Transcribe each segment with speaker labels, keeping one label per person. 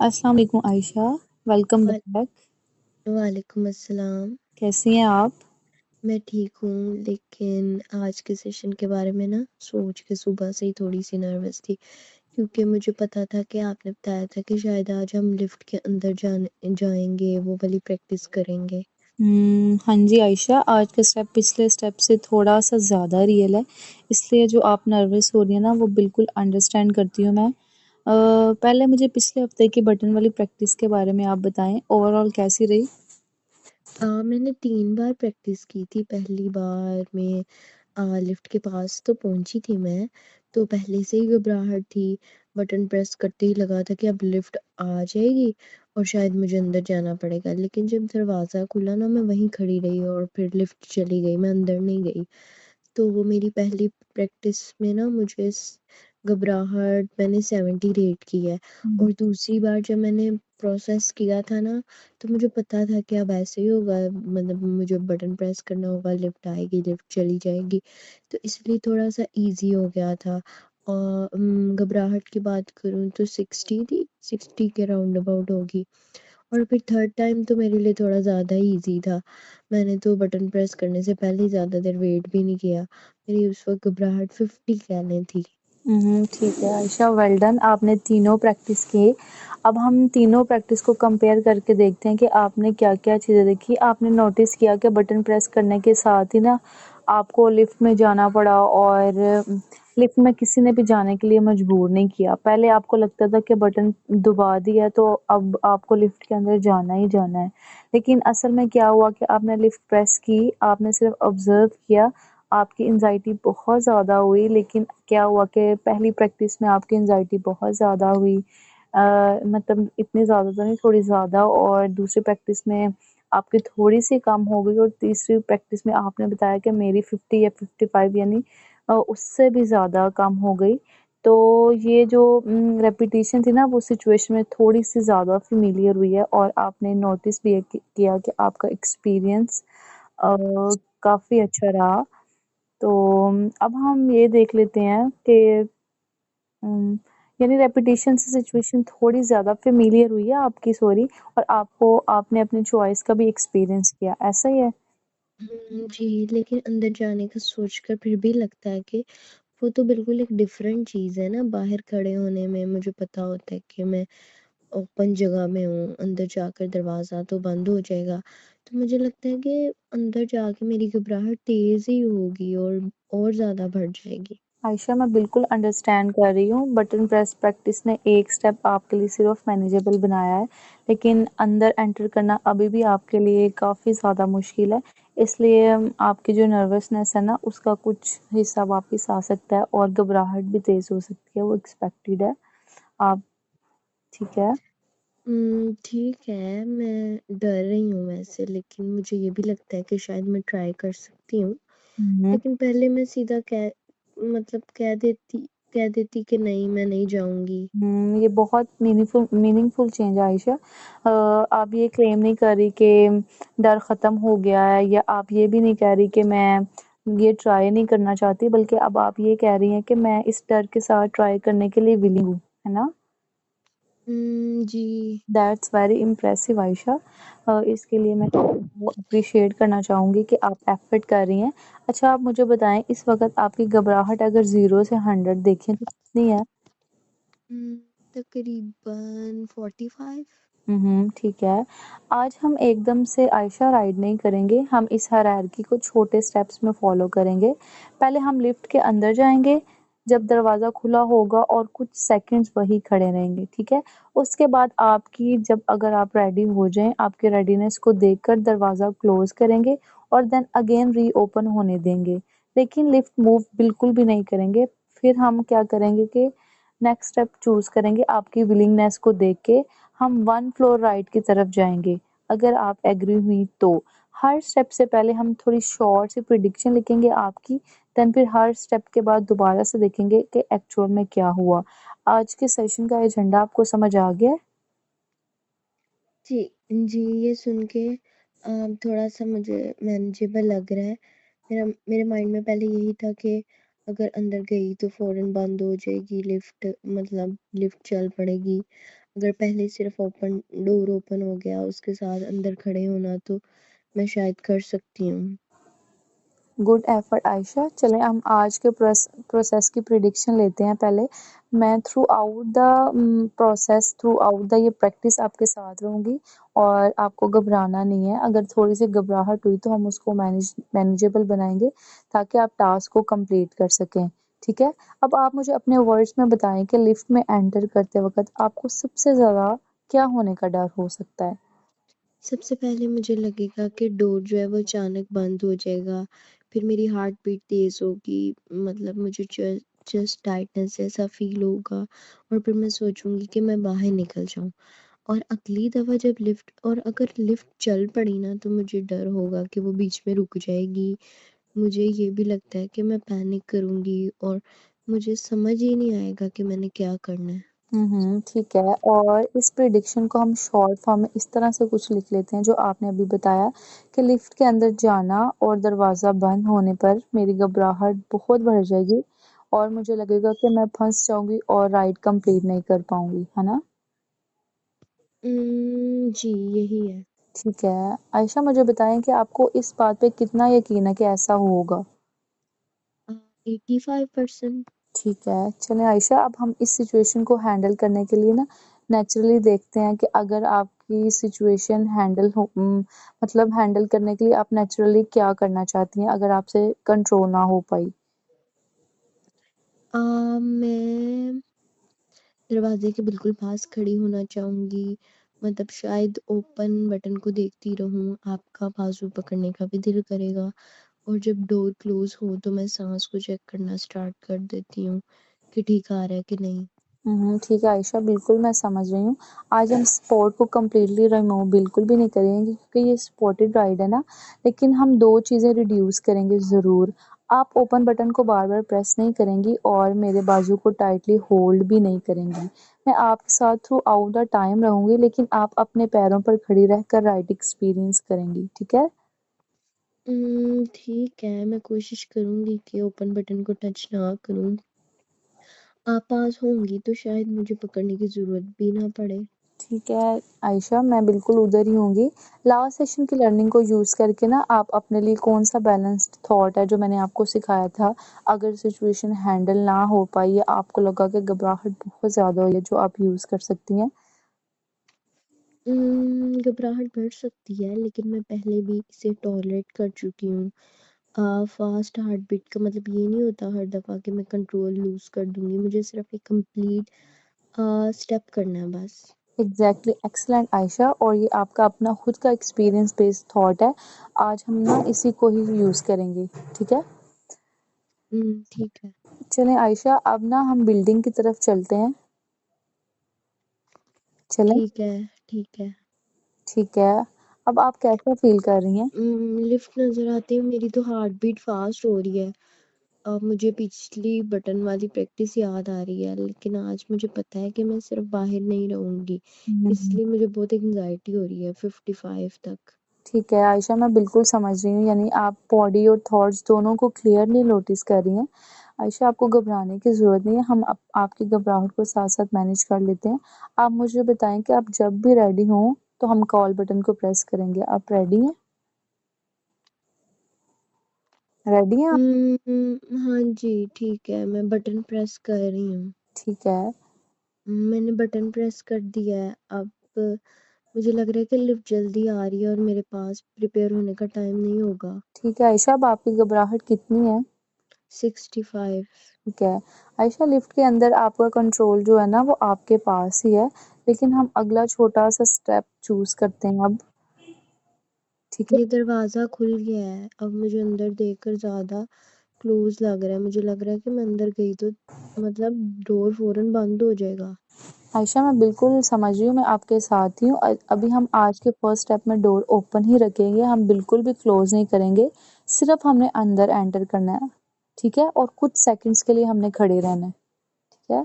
Speaker 1: अस्सलाम वालेकुम आयशा, वेलकम
Speaker 2: वाल
Speaker 1: बैक।
Speaker 2: वालेकुम अस्सलाम।
Speaker 1: कैसी हैं आप?
Speaker 2: मैं ठीक हूँ, लेकिन आज के सेशन के बारे में ना सोच के सुबह से ही थोड़ी-सी नर्वस थी, क्योंकि मुझे पता था कि आपने बताया था कि शायद आज हम लिफ्ट के अंदर जाएँगे, वो वाली प्रैक्टिस करेंगे।
Speaker 1: हाँ जी आयशा, आज का स्टेप पिछले स्टेप से थोड़ा-सा ज़्यादा रियल है, इसलिए जो आप नर्वस हो रही हैं ना, वो बिल्कुल अंडरस्टैंड करती हूँ मैं। पहले मुझे पिछले हफ्ते की बटन वाली प्रैक्टिस के बारे में आप बताएँ, ओवरऑल कैसी रही?
Speaker 2: मैंने 3 बार प्रैक्टिस की थी। पहली बार में लिफ्ट के पास तो पहुँची थी मैं, तो पहले से ही घबराहट थी। बटन प्रेस करते ही लगा था कि अब लिफ्ट आ जाएगी और शायद मुझे अंदर जाना पड़ेगा। लेकिन जब दरवाज़ा खुला ना, मैं वहीं खड़ी रही और फिर लिफ्ट चली गई, मैं अंदर नहीं गई। तो वो मेरी पहली प्रैक्टिस में ना मुझे घबराहट मैंने 70 रेट की है।
Speaker 1: हुँ।
Speaker 2: और दूसरी बार जब मैंने प्रोसेस किया था ना, तो मुझे पता था कि अब ऐसे ही होगा, मतलब मुझे बटन प्रेस करना होगा, लिफ्ट आएगी, लिफ्ट चली जाएगी। तो इसलिए थोड़ा-सा ईज़ी हो गया था। और घबराहट की बात करूँ तो 60 थी, 60 के राउंड अबाउट होगी। और फिर थर्ड टाइम तो मेरे लिए थोड़ा ज़्यादा ही ईज़ी था। मैंने तो बटन प्रेस करने से पहले ही ज़्यादा देर वेट भी नहीं किया। मेरी उस वक़्त घबराहट 50 कह लें थी।
Speaker 1: ठीक है आयशा, वेल डन, आपने तीनों प्रैक्टिस की। अब हम तीनों प्रैक्टिस को कंपेयर करके देखते हैं कि आपने क्या-क्या चीज़ें देखी। आपने नोटिस किया कि बटन प्रेस करने के साथ ही ना आपको लिफ्ट में जाना पड़ा और लिफ्ट में किसी ने भी जाने के लिए मजबूर नहीं किया। पहले आपको लगता था कि बटन दबा दिया तो अब आपको लिफ्ट के अंदर जाना ही जाना है। लेकिन असल में क्या हुआ कि आपने लिफ्ट प्रेस की, आपने सिर्फ ऑब्ज़र्व किया, आपकी एंग्ज़ायटी बहुत ज़्यादा हुई, लेकिन क्या हुआ कि पहली प्रैक्टिस में आपकी एंग्ज़ायटी बहुत ज़्यादा हुई। मतलब इतनी ज़्यादा तो नहीं, थोड़ी ज़्यादा, और दूसरी प्रैक्टिस में आपकी थोड़ी-सी कम हो गई और तीसरी प्रैक्टिस में आपने बताया कि मेरी 50 या 55 यानी उससे भी ज़्यादा कम हो गई। तो ये जो रेपिटिशन थी ना, वो सिचुएशन में थोड़ी-सी ज़्यादा फ़ैमिलियर हुई है और आपने नोटिस भी है कि किया कि आपका एक्सपीरियंस अ, काफ़ी अच्छा रहा। तो अब हम ये देख लेते हैं कि उम, यानी रेपिटेशन से सिचुएशन थोड़ी ज़्यादा फ़ैमिलियर हुई है आपकी, सॉरी, और आपने अपनी चॉइस का भी एक्सपीरियंस किया, ऐसा ही है?
Speaker 2: जी, लेकिन अंदर जाने का सोचकर फिर भी लगता है कि वो तो बिल्कुल एक डिफरेंट चीज़ है ना। बाहर खड़े होने में मुझे पता होता है कि मैं ओपन जगह में हूँ, अंदर जाकर दरवाज़ा तो बंद हो जाएगा। तो मुझे लगता है कि अंदर जाके मेरी घबराहट तेज़ ही होगी और ज़्यादा बढ़ जाएगी।
Speaker 1: आयशा, मैं बिल्कुल अंडरस्टैंड कर रही हूँ। बटन प्रेस प्रैक्टिस ने एक स्टेप आपके लिए सिर्फ मैनेजेबल बनाया है, लेकिन अंदर एंटर करना अभी भी आपके लिए काफ़ी ज़्यादा मुश्किल है। इसलिए आपकी जो नर्वसनेस है ना, उसका कुछ हिस्सा वापस आ सकता है और घबराहट भी तेज़ हो सकती है, वो एक्सपेक्टेड है। आप ठीक है?
Speaker 2: ठीक है, मैं डर रही हूँ वैसे, लेकिन मुझे ये भी लगता है कि शायद मैं ट्राई कर सकती हूँ।
Speaker 1: हुँ।
Speaker 2: लेकिन पहले मैं सीधा मतलब कह देती कि नहीं, मैं नहीं जाऊँगी।
Speaker 1: ये बहुत मीनिंगफुल चेंज है आयशा। आप ये क्लेम नहीं कर रही कि डर ख़त्म हो गया है, या आप ये भी नहीं कह रही कि मैं ये ट्राई नहीं करना चाहती, बल्कि अब आप ये कह रही हैं कि मैं इस डर के साथ ट्राई करने के लिए विलिंग हूँ, है ना?
Speaker 2: जी।
Speaker 1: That's very impressive Ayesha. इसके लिए मैं आपको अप्रिशिएट करना चाहूँगी कि आप एफ़र्ट कर रही हैं। अच्छा, आप मुझे बताएँ, इस वक़्त आपकी घबराहट अगर 0 से 100 देखें तो कितनी है?
Speaker 2: उम, तकरीबन 45।
Speaker 1: ठीक है। आज हम एकदम से आयशा राइड नहीं करेंगे, हम इस हायरार्की को छोटे स्टेप्स में फ़ॉलो करेंगे। पहले हम लिफ्ट के अंदर जाएँगे, जब दरवाज़ा खुला होगा और कुछ सेकंड्स वहीं खड़े रहेंगे, ठीक है? उसके बाद आपकी जब अगर आप रेडी हो जाएँ, आपके रेडीनेस को देखकर दरवाज़ा क्लोज़ करेंगे और देन अगेन रीओपन होने देंगे। लेकिन लिफ्ट मूव बिल्कुल भी नहीं करेंगे। फिर हम क्या करेंगे कि नेक्स्ट स्टेप चूज़ करेंगे आपकी विलिंगनेस को देख के, हम 1 फ्लोर राइट की तरफ जाएँगे, अगर आप एग्री हुई तो। हर स्टेप से पहले हम थोड़ी शॉर्ट सी प्रेडिक्शन लिखेंगे आपकी, देन फिर हर स्टेप के बाद दोबारा से देखेंगे कि एक्चुअल में क्या हुआ। आज के सेशन का एजेंडा आपको समझ आ गया है?
Speaker 2: जी, जी, ये सुन के थोड़ा-सा मुझे मैनेजेबल लग रहा है। मेरे माइंड में पहले यही था कि अगर अंदर गई तो फ़ौरन बंद हो जाएगी लिफ्ट, मतलब लिफ्ट चल पड़ेगी। अगर पहले सिर्फ़ डोर ओपन हो गया, उसके साथ अंदर खड़े होना तो मैं शायद कर सकती हूँ।
Speaker 1: Good effort Ayesha. चलें हम आज के प्रोसेस की प्रिडिक्शन लेते हैं पहले। मैं through out the process, through out the ये प्रैक्टिस आपके साथ रहूँगी और आपको घबराना नहीं है। अगर थोड़ी सी घबराहट हुई तो हम उसको मैनेजेबल बनाएंगे ताकि आप टास्क को कंप्लीट कर सकें। ठीक है, अब आप मुझे अपने वर्ड्स में बताएं कि लिफ्ट में एंटर करते वक्त आपको सबसे ज़्यादा क्या होने का डर हो सकता है?
Speaker 2: सबसे पहले मुझे लगेगा कि डोर जो है वो अचानक बंद हो जाएगा, फिर मेरी हार्ट बीट तेज़ होगी, मतलब मुझे चेस्ट टाइटनेस जैसा फ़ील होगा और फिर मैं सोचूँगी कि मैं बाहर निकल जाऊँ। और अगली दफ़ा जब लिफ्ट और अगर लिफ्ट चल पड़ी ना तो मुझे डर होगा कि वो बीच में रुक जाएगी। मुझे ये भी लगता है कि मैं पैनिक करूँगी और मुझे समझ ही नहीं आएगा कि मैंने क्या करना है।
Speaker 1: ठीक है। और इस प्रिडिक्शन को हम शॉर्ट फॉर्म में इस तरह से कुछ लिख लेते हैं जो आपने अभी बताया कि लिफ्ट के अंदर जाना और दरवाज़ा बंद होने पर मेरी घबराहट बहुत बढ़ जाएगी और मुझे लगेगा कि मैं फँस जाऊँगी और राइड कंप्लीट नहीं कर पाऊँगी, है ना?
Speaker 2: जी, यही है।
Speaker 1: ठीक है। आयशा मुझे बताएँ कि आपको इस बात पे कितना यकीन है कि ऐसा होगा?
Speaker 2: अ, 85%।
Speaker 1: ठीक है। चलें आयशा, अब हम इस सिचुएशन को हैंडल करने के लिए ना नेचुरली देखते हैं कि अगर आपकी सिचुएशन मतलब हैंडल करने के लिए आप नेचुरली क्या करना चाहती हैं अगर आपसे कंट्रोल ना हो पाई?
Speaker 2: मैं दरवाज़े के बिल्कुल पास खड़ी होना चाहूँगी, मतलब शायद ओपन बटन को देखती रहूँ, आपका बाजू पकड़ने का भी दिल करेगा और जब डोर क्लोज़ हो तो मैं साँस को चेक करना स्टार्ट कर देती हूँ कि ठीक आ रहा है कि नहीं।
Speaker 1: ठीक है आयशा, बिल्कुल मैं समझ रही हूँ। आज हम स्पॉट को कंप्लीटली रिमूव बिल्कुल भी नहीं करेंगे क्योंकि ये स्पॉटेड राइड है ना, लेकिन हम 2 चीज़ें रिड्यूस करेंगे ज़रूर। आप ओपन बटन को बार-बार प्रेस नहीं करेंगी और मेरे बाजू को टाइटली होल्ड भी नहीं करेंगी। मैं आपके साथ थ्रू आउट द टाइम रहूँगी लेकिन आप अपने पैरों पर खड़ी रहकर राइड एक्सपीरियंस करेंगी, ठीक है?
Speaker 2: ठीक है, मैं कोशिश करूँगी कि ओपन बटन को टच ना करूँ। आप पास होंगी तो शायद मुझे पकड़ने की ज़रूरत भी ना पड़े।
Speaker 1: ठीक है आयशा, मैं बिल्कुल उधर ही होंगी। लास्ट सेशन की लर्निंग को यूज़ करके ना आप अपने लिए कौन-सा बैलेंस्ड थॉट है जो मैंने आपको सिखाया था, अगर सिचुएशन हैंडल ना हो पाई या आपको लगा कि घबराहट बहुत ज़्यादा हुई है, जो आप यूज़ कर सकती हैं?
Speaker 2: घबराहट बढ़ सकती है लेकिन मैं पहले भी इसे टॉलरेट कर चुकी हूँ। फ़ास्ट हार्ट बीट का मतलब ये नहीं होता हर दफ़ा कि मैं कंट्रोल लूज़ कर दूँगी। मुझे सिर्फ़ एक कंप्लीट स्टेप करना है बस।
Speaker 1: एग्ज़ैक्टली, एक्सीलेंट आयशा, और ये आपका अपना खुद का एक्सपीरियंस बेस्ड थॉट है। आज हम ना इसी को ही यूज़ करेंगे, ठीक है?
Speaker 2: ठीक है।
Speaker 1: चलें आयशा, अब ना हम बिल्डिंग की तरफ चलते हैं। चलें?
Speaker 2: ठीक है, ठीक है।
Speaker 1: ठीक है। अब आप कैसा फ़ील कर रही हैं?
Speaker 2: लिफ्ट नज़र आते ही मेरी तो हार्ट बीट फ़ास्ट हो रही है। मुझे पिछली बटन वाली प्रैक्टिस याद आ रही है, लेकिन आज मुझे पता है कि मैं सिर्फ़ बाहर नहीं रहूँगी,
Speaker 1: हुँ।
Speaker 2: इसलिए मुझे बहुत एंग्ज़ायटी हो रही है 55 तक।
Speaker 1: ठीक है आयशा, मैं बिल्कुल समझ रही हूँ, यानी आप बॉडी और थॉट्स दोनों को क्लियरली नोटिस कर रही हैं। आयशा, आपको घबराने की ज़रूरत नहीं है, हम आपकी घबराहट को साथ-साथ मैनेज कर लेते हैं। आप मुझे बताएँ कि आप जब भी रेडी हों, तो हम कॉल बटन को प्रेस करेंगे। आप रेडी हैं? रेडी हैं आप?
Speaker 2: हाँ जी, ठीक है, मैं बटन प्रेस कर रही हूँ।
Speaker 1: ठीक है।
Speaker 2: मैंने बटन प्रेस कर दिया है, अब मुझे लग रहा है कि लिफ्ट जल्दी आ रही है और मेरे पास प्रिपेयर होने का टाइम नहीं होगा।
Speaker 1: ठीक है आयशा, अब आपकी घबराहट कितनी है?
Speaker 2: 65।
Speaker 1: ठीक है। आयशा, लिफ्ट के अंदर आपका कंट्रोल जो है ना, वो आपके पास ही है, लेकिन हम अगला छोटा-सा स्टेप चूज़ करते हैं अब, ठीक है?
Speaker 2: ये दरवाज़ा खुल गया है, अब मुझे अंदर देखकर ज़्यादा क्लोज़ लग रहा है, मुझे लग रहा है कि मैं अंदर गई तो मतलब डोर फ़ौरन बंद हो जाएगा।
Speaker 1: आयशा, मैं बिल्कुल समझ रही हूँ, मैं आपके साथ ही हूँ। अभी हम आज के फर्स्ट स्टेप में डोर ओपन ही रखेंगे, हम बिल्कुल भी क्लोज़ नहीं करेंगे, सिर्फ़ हमने अंदर एंटर करना है, ठीक है? और कुछ सेकंड्स के लिए हमने खड़े रहना है, ठीक है?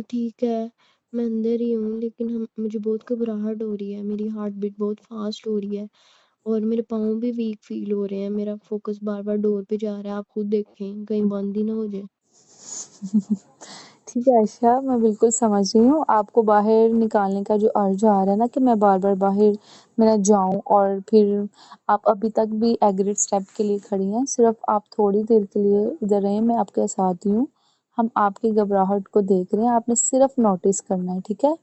Speaker 2: ठीक है, मैं अंदर ही हूँ लेकिन हम मुझे बहुत घबराहट हो रही है, मेरी हार्ट बीट बहुत फ़ास्ट हो रही है और मेरे पाँव भी वीक फ़ील हो रहे हैं, मेरा फ़ोकस बार-बार डोर पे जा रहा है, आप खुद देखें कहीं बंद ही ना हो जाए।
Speaker 1: ठीक है आयशा, मैं बिल्कुल समझ रही हूँ। आपको बाहर निकालने का जो अर्ज आ रहा है ना कि मैं बार-बार बाहर मैं जाऊँ, और फिर आप अभी तक भी एग्रिड स्टेप के लिए खड़ी हैं। सिर्फ़ आप थोड़ी देर के लिए इधर रहें, मैं आपके साथ आती हूँ। हम आपकी घबराहट को देख रहे हैं, आपने सिर्फ़ नोटिस करना है, ठीक है?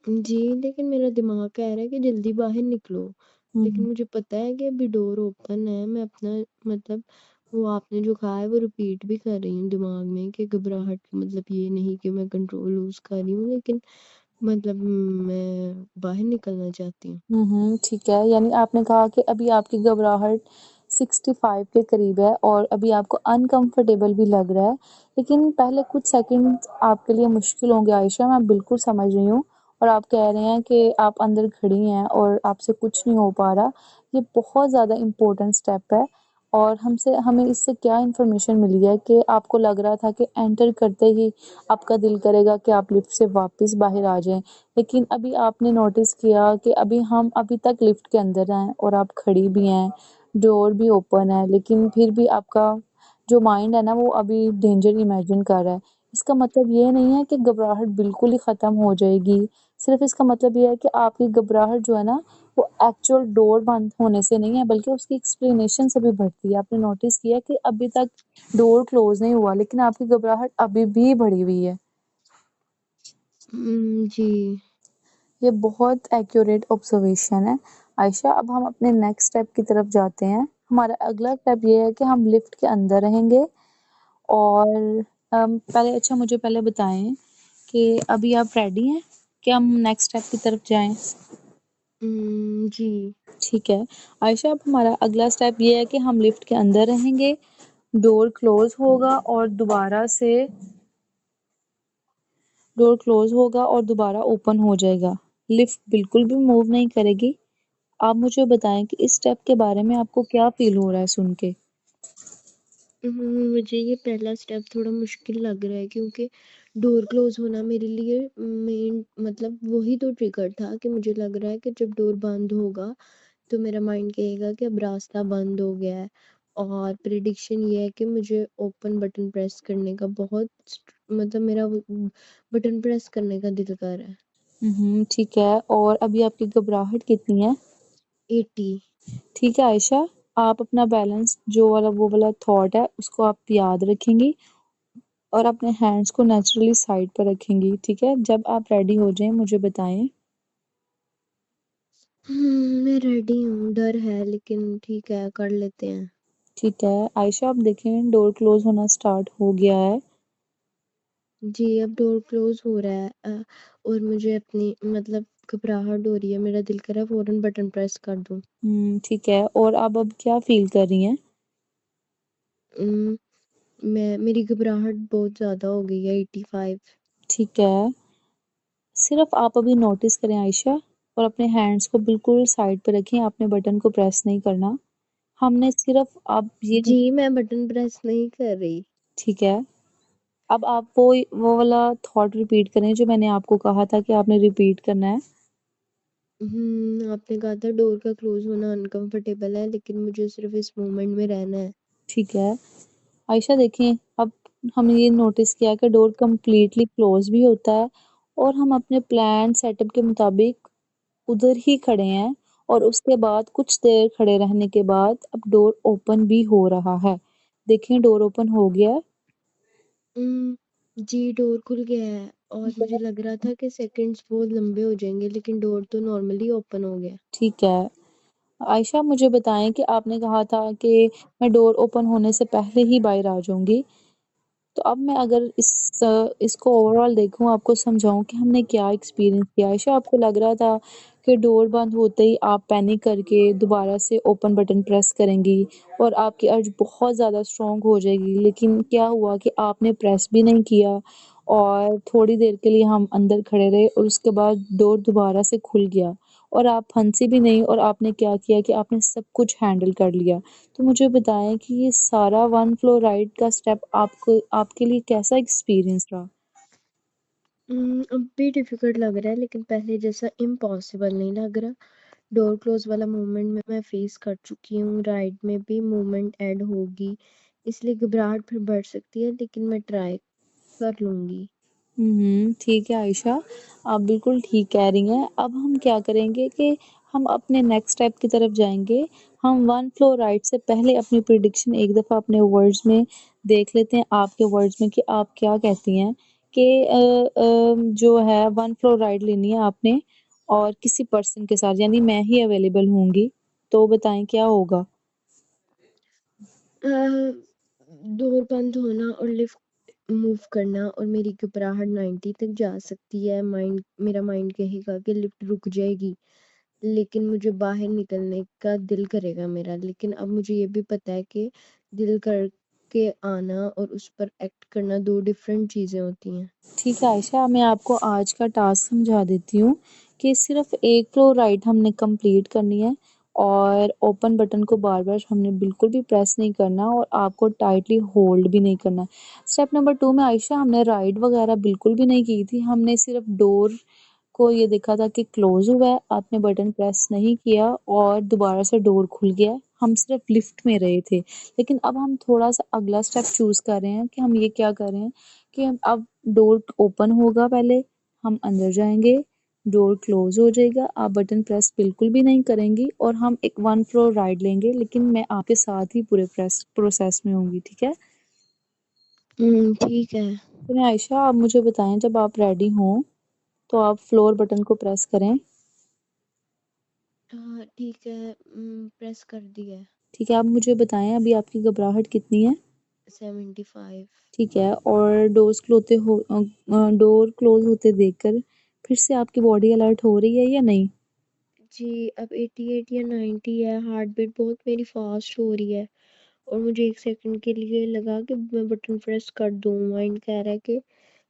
Speaker 2: जी, लेकिन मेरा दिमाग कह रहा है कि जल्दी बाहर निकलो।
Speaker 1: हुँ,
Speaker 2: लेकिन
Speaker 1: हुँ।
Speaker 2: मुझे पता है कि अभी डोर ओपन है, मैं अपना मतलब वो आपने जो कहा है वो रिपीट भी कर रही हूँ दिमाग में कि घबराहट मतलब ये नहीं कि मैं कंट्रोल लूज़ कर रही हूँ, लेकिन मतलब मैं बाहर निकलना चाहती हूँ।
Speaker 1: ठीक है। यानी आपने कहा कि अभी आपकी घबराहट 65 के करीब है और अभी आपको अनकम्फ़र्टेबल भी लग रहा है। लेकिन पहले कुछ सेकंड आपके लिए मुश्किल होंगे आयशा, मैं बिल्कुल समझ रही हूँ। और आप कह रहे हैं कि आप अंदर खड़ी हैं और आपसे कुछ नहीं हो पा रहा। ये बहुत ज़्यादा इम्पोर्टेंट स्टेप है, और हमें इससे क्या इन्फॉर्मेशन मिली है कि आपको लग रहा था कि एंटर करते ही आपका दिल करेगा कि आप लिफ्ट से वापस बाहर आ जाएँ। लेकिन अभी आपने नोटिस किया कि हम अभी तक लिफ्ट के अंदर हैं और आप खड़ी भी हैं, डोर भी ओपन है, लेकिन फिर भी आपका जो माइंड है ना वो अभी डेंजर इमेजिन कर रहा है। इसका मतलब ये नहीं है कि घबराहट बिल्कुल ही ख़त्म हो जाएगी, सिर्फ़ इसका मतलब ये है कि आपकी घबराहट जो है ना वो एक्चुअल डोर बंद होने से नहीं है, बल्कि उसकी एक्सप्लेनेशन से भी बढ़ती है। आपने नोटिस किया कि अभी तक डोर क्लोज़ नहीं हुआ, लेकिन आपकी घबराहट अभी भी बढ़ी हुई है।
Speaker 2: जी।
Speaker 1: ये बहुत एक्यूरेट ऑब्जर्वेशन है आयशा। अब हम अपने नेक्स्ट स्टेप की तरफ जाते हैं। हमारा अगला स्टेप ये है कि हम लिफ्ट के अंदर रहेंगे, और पहले अच्छा मुझे पहले बताएं कि अभी आप रेडी हैं कि हम नेक्स्ट स्टेप की तरफ जाएं।
Speaker 2: जी।
Speaker 1: ठीक है आयशा, अब हमारा अगला स्टेप ये है कि हम लिफ्ट के अंदर रहेंगे, डोर क्लोज होगा और दोबारा ओपन हो जाएगा। लिफ्ट बिल्कुल भी मूव नहीं करेगी। आप मुझे बताएं कि इस स्टेप के बारे में आपको क्या फील हो रहा है सुन के?
Speaker 2: मुझे ये पहला स्टेप थोड़ा मुश्किल लग रहा है क्योंकि डोर क्लोज होना मेरे लिए मेन मतलब वही तो ट्रिगर था कि मुझे लग रहा है कि जब डोर बंद होगा तो मेरा माइंड कहेगा कि अब रास्ता बंद हो गया है और प्रिडिक्शन ये है कि मुझे ओपन बटन प्रेस करने का बहुत मतलब मेरा बटन प्रेस करने का दिल कर रहा है।
Speaker 1: ठीक है। और अभी आपकी घबराहट कितनी है?
Speaker 2: 80।
Speaker 1: ठीक है आयशा, आप अपना बैलेंस जो वाला वो वाला थॉट है उसको आप याद रखेंगी, और अपने हैंड्स को नेचुरली साइड पर रखेंगी, ठीक है? जब आप रेडी हो जाएं मुझे बताएं।
Speaker 2: मैं रेडी हूँ, डर है लेकिन ठीक है कर लेते हैं।
Speaker 1: ठीक है आयशा, आप देखें डोर क्लोज होना स्टार्ट हो गया है।
Speaker 2: जी, अब डोर क्लोज़ हो रहा है और मुझे अपनी मतलब घबराहट हो रही है, मेरा दिल कर रहा है फ़ौरन बटन प्रेस कर दूँ।
Speaker 1: ठीक है। और आप अब क्या फील कर रही हैं?
Speaker 2: उम, मेरी घबराहट बहुत ज़्यादा हो गई है 85।
Speaker 1: ठीक है। सिर्फ आप अभी नोटिस करें आयशा, और अपने हैंड्स को बिल्कुल साइड पे रखें, आपने बटन को प्रेस नहीं करना। हमने सिर्फ आप ये
Speaker 2: जी, मैं बटन प्रेस नहीं कर रही।
Speaker 1: ठीक है। अब आप वो वाला थॉट रिपीट करें जो मैंने आपको कहा था कि आपने रिपीट करना है।
Speaker 2: आपने कहा था डोर का क्लोज़ होना अनकम्फ़र्टेबल है लेकिन मुझे सिर्फ़ इस मोमेंट में रहना है।
Speaker 1: ठीक है। आयशा देखें, अब हमने ये नोटिस किया कि डोर कंप्लीटली क्लोज भी होता है, और हम अपने प्लान सेटअप के मुताबिक उधर ही खड़े हैं, और उसके बाद कुछ देर खड़े रहने के बाद अब डोर ओपन भी हो रहा है। देखें डोर ओपन हो गया है।
Speaker 2: जी, डोर खुल गया है और मुझे लग रहा था कि सेकंड्स बहुत लंबे हो जाएँगे लेकिन डोर तो नॉर्मली ओपन हो गया।
Speaker 1: ठीक है। आयशा मुझे बताएं कि आपने कहा था कि मैं डोर ओपन होने से पहले ही बाहर आ जाऊंगी। तो अब मैं अगर इसको ओवरऑल देखूं, आपको समझाऊं कि हमने क्या एक्सपीरियंस किया। आयशा, आपको लग रहा था कि डोर बंद होते ही आप पैनिक करके दोबारा से ओपन बटन प्रेस करेंगी और आपकी अर्ज बहुत ज़्यादा स्ट्रॉन्ग हो जाएगी, लेकिन क्या हुआ कि आपने प्रेस भी नहीं किया, और थोड़ी देर के लिए हम अंदर खड़े रहे और उसके बाद डोर दोबारा से खुल गया, और आप फंसी भी नहीं, और आपने क्या किया कि आपने सब कुछ हैंडल कर लिया। तो मुझे बताएं कि ये सारा वन फ्लोर राइड का स्टेप आपको आपके लिए कैसा एक्सपीरियंस रहा?
Speaker 2: अब भी डिफ़िकल्ट लग रहा है लेकिन पहले जैसा इम्पॉसिबल नहीं लग रहा। डोर क्लोज़ वाला मोमेंट में मैं फ़ेस कर चुकी हूँ, राइड में भी मूवमेंट ऐड होगी, इसलिए घबराहट फिर बढ़ सकती है लेकिन मैं ट्राई। कर लूँगी।
Speaker 1: ठीक है आयशा, आप बिल्कुल ठीक कह रही हैं। अब हम क्या करेंगे कि हम अपने नेक्स्ट स्टेप की तरफ जाएँगे। हम 1 फ्लोर राइड से पहले अपनी प्रेडिक्शन एक दफ़ा अपने वर्ड्स में देख लेते हैं, आपके वर्ड्स में कि आप क्या कहती हैं कि जो है 1 फ्लोर राइड लेनी है आपने और किसी पर्सन के साथ यानी मैं ही अवेलेबल होंगी, तो बताएँ क्या होगा?
Speaker 2: अ, डोर बंद होना और लिफ्ट मूव करना और मेरी घबराहट 90 तक जा सकती है। मेरा माइंड कहेगा कि लिफ्ट रुक जाएगी, लेकिन मुझे बाहर निकलने का दिल करेगा मेरा। लेकिन अब मुझे ये भी पता है कि दिल करके आना और उस पर एक्ट करना 2 डिफरेंट चीज़ें होती हैं।
Speaker 1: ठीक है आयशा, मैं आपको आज का टास्क समझा देती हूँ कि सिर्फ एक फ्लोर राइड हमने कंप्लीट करनी है और ओपन बटन को बार बार हमने बिल्कुल भी प्रेस नहीं करना और आपको टाइटली होल्ड भी नहीं करना। स्टेप नंबर 2 में आयशा हमने राइड वगैरह बिल्कुल भी नहीं की थी, हमने सिर्फ डोर को ये देखा था कि क्लोज हुआ है, आपने बटन प्रेस नहीं किया और दोबारा से डोर खुल गया। हम सिर्फ लिफ्ट में रहे थे। लेकिन अब हम थोड़ा सा अगला स्टेप चूज कर रहे हैं कि हम ये क्या कर रहे हैं कि हम अब डोर ओपन होगा पहले, हम अंदर जाएँगे, डोर क्लोज़ हो जाएगा, आप बटन प्रेस बिल्कुल भी नहीं करेंगी और हम एक 1 फ्लोर राइड लेंगे लेकिन मैं आपके साथ ही पूरे प्रोसेस में होंगी, ठीक है?
Speaker 2: ठीक है।
Speaker 1: सुनिए आयशा, आप मुझे बताएँ जब आप रेडी हों, तो आप फ्लोर बटन को प्रेस करें,
Speaker 2: हाँ, ठीक है। प्रेस कर दिया है।
Speaker 1: ठीक है? आप मुझे बताएँ अभी आपकी घबराहट कितनी है?
Speaker 2: 75।
Speaker 1: ठीक है और डोर क्लोज़ होते देखकर फिर से आपकी बॉडी अलर्ट हो रही है या नहीं?
Speaker 2: जी, अब 88 या 90 है, हार्ट बीट बहुत मेरी फ़ास्ट हो रही है और मुझे 1 सेकंड के लिए लगा कि मैं बटन प्रेस कर दूँ। माइंड कह रहा है कि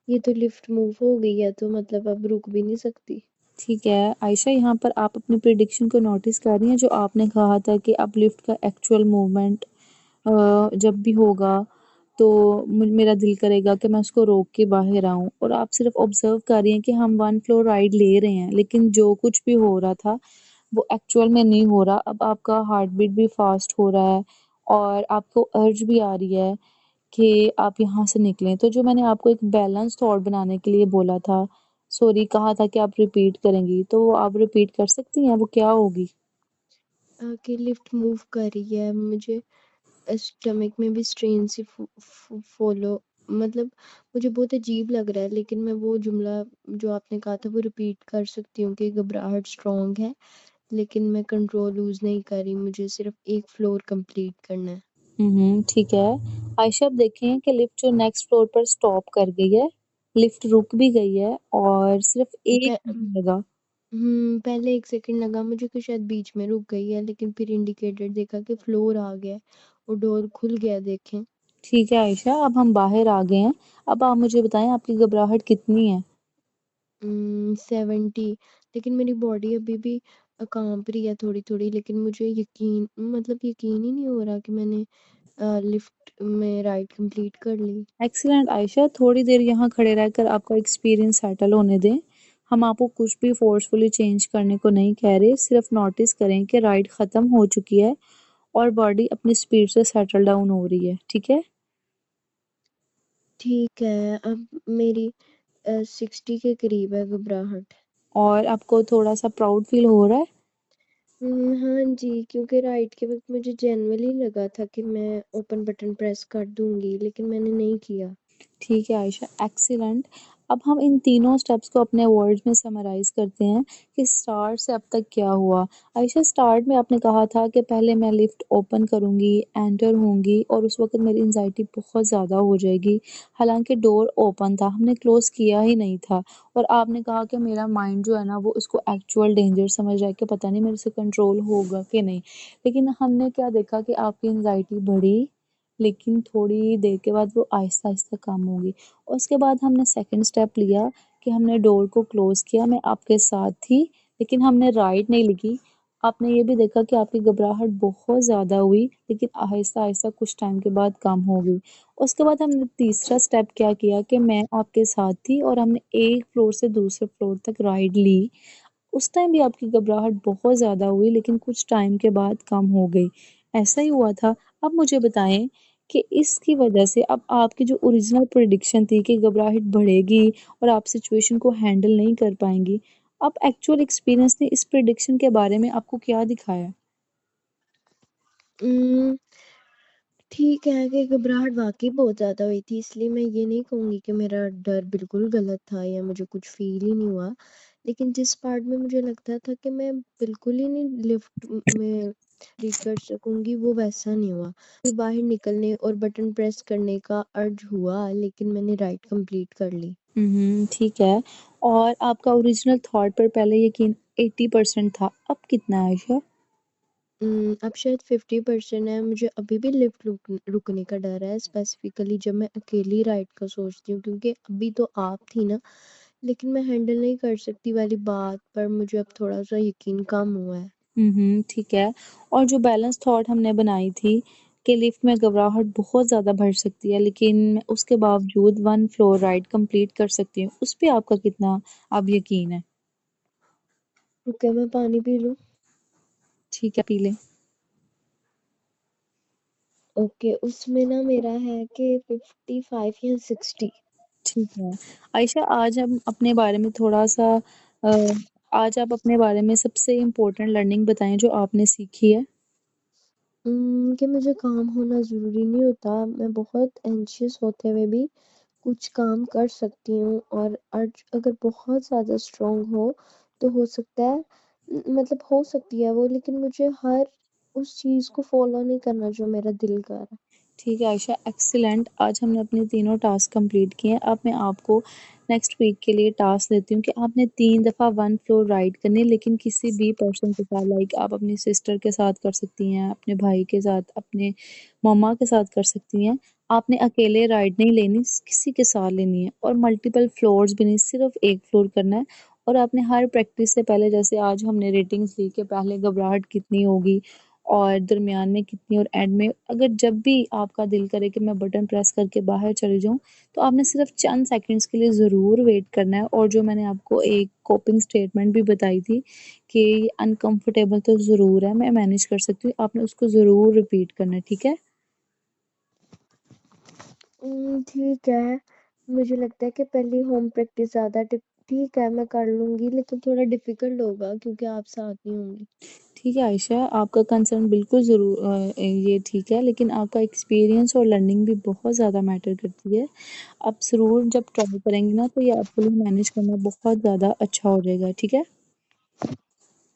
Speaker 2: ये तो लिफ्ट मूव हो गई है, तो मतलब अब रुक भी नहीं सकती।
Speaker 1: ठीक है, आयशा यहाँ पर आप अपनी प्रेडिक्शन को नोटिस कर रही हैं जो आपने कहा था कि अब लिफ्ट का एक्चुअल मूवमेंट जब भी होगा तो मेरा दिल करेगा कि मैं उसको रोक के बाहर आऊँ और आप सिर्फ ऑब्जर्व कर रही हैं कि हम 1 फ्लोर राइड ले रहे हैं लेकिन जो कुछ भी हो रहा था वो एक्चुअल में नहीं हो रहा। अब आपका हार्ट बीट भी फास्ट हो रहा है और आपको अर्ज भी आ रही है कि आप यहाँ से निकलें। तो जो मैंने आपको एक बैलेंस थॉट बनाने के लिए बोला था, सॉरी कहा था कि आप रिपीट करेंगी, तो वो आप रिपीट कर सकती हैं, वो क्या होगी?
Speaker 2: कि लिफ्ट मूव कर रही है, मुझे स्टमक में भी स्ट्रेन सी फॉलो मतलब मुझे बहुत अजीब लग रहा है, लेकिन मैं वो जुमला जो आपने कहा था वो रिपीट कर सकती हूँ कि घबराहट स्ट्रॉन्ग है, लेकिन मैं कंट्रोल लूज़ नहीं कर रही, मुझे सिर्फ एक फ्लोर कंप्लीट करना है।
Speaker 1: ठीक है। आयशा अब देखें कि लिफ्ट जो नेक्स्ट फ्लोर पर स्टॉप कर गई है, लिफ्ट रुक भी गई है और सिर्फ़ 1
Speaker 2: पह
Speaker 1: सेकंड लगा।
Speaker 2: पहले 1 सेकंड लगा मुझे कि शायद बीच में रुक गई है, लेकिन फिर इंडिकेटर देखा कि फ्लोर आ गया है और डोर खुल गया देखें।
Speaker 1: ठीक है आयशा, अब हम बाहर आ गए हैं। अब आप मुझे बताएँ आपकी घबराहट कितनी है?
Speaker 2: 70, लेकिन मेरी बॉडी अभी भी काँप रही है थोड़ी-थोड़ी, लेकिन मुझे यकीन ही नहीं हो रहा कि मैंने लिफ्ट में राइड कंप्लीट कर ली।
Speaker 1: एक्सीलेंट आयशा, थोड़ी देर यहाँ खड़े रहकर आपका एक्सपीरियंस सेटल होने दें। हम आपको कुछ भी फ़ोर्सफुली चेंज करने को नहीं कह रहे, सिर्फ़ नोटिस करें कि राइड ख़त्म हो चुकी है और बॉडी अपनी स्पीड से सेटल डाउन हो रही है, ठीक है?
Speaker 2: ठीक है, अब मेरी 60 के करीब है घबराहट।
Speaker 1: और आपको थोड़ा-सा प्राउड फ़ील हो रहा है?
Speaker 2: हाँ जी, क्योंकि राइड के वक़्त मुझे जेनुइनली लगा था कि मैं ओपन बटन प्रेस कर दूँगी, लेकिन मैंने नहीं किया।
Speaker 1: ठीक है आयशा, एक्सीलेंट। अब हम इन तीनों स्टेप्स को अपने वर्ड्स में समराइज़ करते हैं कि स्टार्ट से अब तक क्या हुआ। आयशा स्टार्ट में आपने कहा था कि पहले मैं लिफ्ट ओपन करूँगी, एंटर होंगी और उस वक़्त मेरी एंग्ज़ायटी बहुत ज़्यादा हो जाएगी। हालाँकि डोर ओपन था, हमने क्लोज़ किया ही नहीं था और आपने कहा कि मेरा माइंड जो है ना वो इसको एक्चुअल डेंजर समझ रहा है कि पता नहीं मेरे से कंट्रोल होगा कि नहीं। लेकिन हमने क्या देखा कि आपकी एंग्ज़ायटी बढ़ी लेकिन थोड़ी देर के बाद वो आहिस्ता-आहिस्ता कम होगी। उसके बाद हमने सेकंड स्टेप लिया कि हमने डोर को क्लोज़ किया, मैं आपके साथ थी, लेकिन हमने राइट नहीं ली। आपने ये भी देखा कि आपकी घबराहट बहुत ज़्यादा हुई, लेकिन आहिस्ता-आहिस्ता कुछ टाइम के बाद कम हो गई। उसके बाद हमने तीसरा स्टेप क्या किया कि मैं आपके साथ थी और हमने एक फ्लोर से दूसरे फ्लोर तक राइड ली। उस टाइम भी आपकी घबराहट बहुत ज़्यादा हुई लेकिन कुछ टाइम के बाद कम हो गई। ऐसा ही हुआ था। अब मुझे बताएँ कि इसकी वजह से अब आपकी जो ओरिजिनल प्रेडिक्शन थी कि घबराहट बढ़ेगी और आप सिचुएशन को हैंडल नहीं कर पाएँगी, अब एक्चुअल एक्सपीरियंस ने इस प्रेडिक्शन के बारे में आपको क्या दिखाया?
Speaker 2: उम, ठीक है कि घबराहट वाक़ई बहुत ज़्यादा हुई थी, इसलिए मैं ये नहीं कहूँगी कि मेरा डर बिल्कुल गलत था या मुझे कुछ फ़ील ही नहीं हुआ। लेकिन जिस पार्ट में मुझे लगता था कि मैं बिल्कुल ही नहीं लिफ्ट में रीच कर सकूँगी, वो वैसा नहीं हुआ। फिर बाहर निकलने और बटन प्रेस करने का अर्ज हुआ, लेकिन मैंने राइड कंप्लीट कर ली।
Speaker 1: ठीक है। और आपका ओरिजिनल थॉट पर पहले यकीन 80% था, अब कितना है आयशा?
Speaker 2: अब शायद 50% है, मुझे अभी भी लिफ्ट रुकने का डर है, स्पेसिफ़िकली जब मैं अकेली राइड का सोचती हूँ क्योंकि अभी तो आप थी ना, लेकिन मैं हैंडल नहीं कर सकती वाली बात पर मुझे अब थोड़ा-सा यकीन कम हुआ है।
Speaker 1: ठीक है। और जो बैलेंस थॉट हमने बनाई थी कि लिफ्ट में घबराहट बहुत ज़्यादा बढ़ सकती है, लेकिन मैं उसके बावजूद 1 फ्लोर राइड कंप्लीट कर सकती हूँ, उस पे आपका कितना अब यकीन है?
Speaker 2: रुकिए मैं पानी पी लूँ।
Speaker 1: ठीक है, पी लें।
Speaker 2: ओके, उसमें ना मेरा है कि 55 या 60।
Speaker 1: ठीक है। आयशा, आज हम अपने बारे में थोड़ा-सा अ, आज आप अपने बारे में सबसे इम्पोर्टेंट लर्निंग बताएँ जो आपने सीखी है?
Speaker 2: कि मुझे काम होना ज़रूरी नहीं होता, मैं बहुत एंग्ज़ियस होते हुए भी कुछ काम कर सकती हूँ और अर्ज अगर बहुत ज़्यादा स्ट्रॉन्ग हो, तो हो सकता है मतलब हो सकती है वो लेकिन मुझे हर उस चीज़ को फ़ॉलो नहीं करना जो मेरा दिल कर रहा है।
Speaker 1: ठीक है आयशा, एक्सीलेंट। आज हमने अपने तीनों टास्क कंप्लीट किए हैं। अब मैं आपको नेक्स्ट वीक के लिए टास्क देती हूँ कि आपने 3 दफ़ा 1 फ्लोर राइड करनी है, लेकिन किसी भी पर्सन के साथ, लाइक आप अपनी सिस्टर के साथ कर सकती हैं, अपने भाई के साथ, अपने मम्मा के साथ कर सकती हैं। आपने अकेले राइड नहीं लेनी, किसी के साथ लेनी है और मल्टीपल फ्लोर्स भी नहीं, सिर्फ़ 1 फ्लोर करना है। और आपने हर प्रैक्टिस से पहले, जैसे आज हमने रेटिंग्स ली कि पहले घबराहट कितनी होगी और दरमियान में कितनी और एंड में, अगर जब भी आपका दिल करे कि मैं बटन प्रेस करके बाहर चली जाऊँ, तो आपने सिर्फ चंद सेकंड्स के लिए ज़रूर वेट करना है। और जो मैंने आपको एक कोपिंग स्टेटमेंट भी बताई थी कि अनकंफर्टेबल तो ज़रूर है, मैं मैनेज कर सकती हूँ, आपने उसको ज़रूर रिपीट करना है, ठीक है?
Speaker 2: ठीक है, मुझे लगता है कि पहली होम प्रैक्टिस ज़्यादा टिप ठीक है, मैं कर लूँगी लेकिन थोड़ा डिफ़िकल्ट होगा क्योंकि आप साथ नहीं होंगी।
Speaker 1: ठीक है आयशा, आपका कंसर्न बिल्कुल ज़रूर ये ठीक है, लेकिन आपका एक्सपीरियंस और लर्निंग भी बहुत ज़्यादा मैटर करती है। आप ज़रूर जब ट्राई करेंगी ना, तो ये आपके लिए मैनेज करना बहुत ज़्यादा अच्छा हो जाएगा, ठीक है?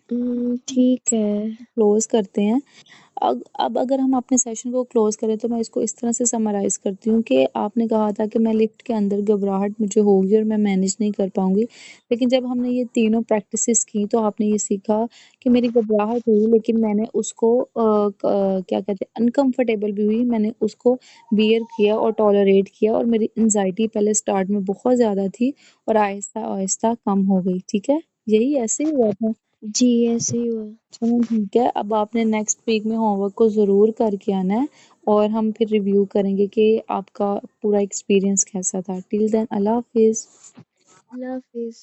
Speaker 2: ठीक है।
Speaker 1: क्लोज़ करते हैं। अब अगर हम अपने सेशन को क्लोज़ करें, तो मैं इसको इस तरह से समराइज़ करती हूँ कि आपने कहा था कि मैं लिफ्ट के अंदर घबराहट मुझे होगी और मैं मैनेज नहीं कर पाऊँगी। लेकिन जब हमने ये तीनों प्रैक्टिसेस की, तो आपने ये सीखा कि मेरी घबराहट हुई, लेकिन मैंने उसको क्या कहते हैं, अनकम्फ़र्टेबल भी हुई, मैंने उसको बियर किया और टॉलरेट किया और मेरी एंग्ज़ायटी पहले स्टार्ट में बहुत ज़्यादा थी और आहिस्ता-आहिस्ता कम हो गई, ठीक है? यही ऐसे ही हुआ था?
Speaker 2: जी, ऐसे ही हुआ।
Speaker 1: चलो ठीक है, अब आपने नेक्स्ट वीक में होमवर्क को ज़रूर करके आना है और हम फिर रिव्यू करेंगे कि आपका पूरा एक्सपीरियंस कैसा था। टिल देन अल्लाह हाफ़िज़।
Speaker 2: अल्लाह हाफ़िज़।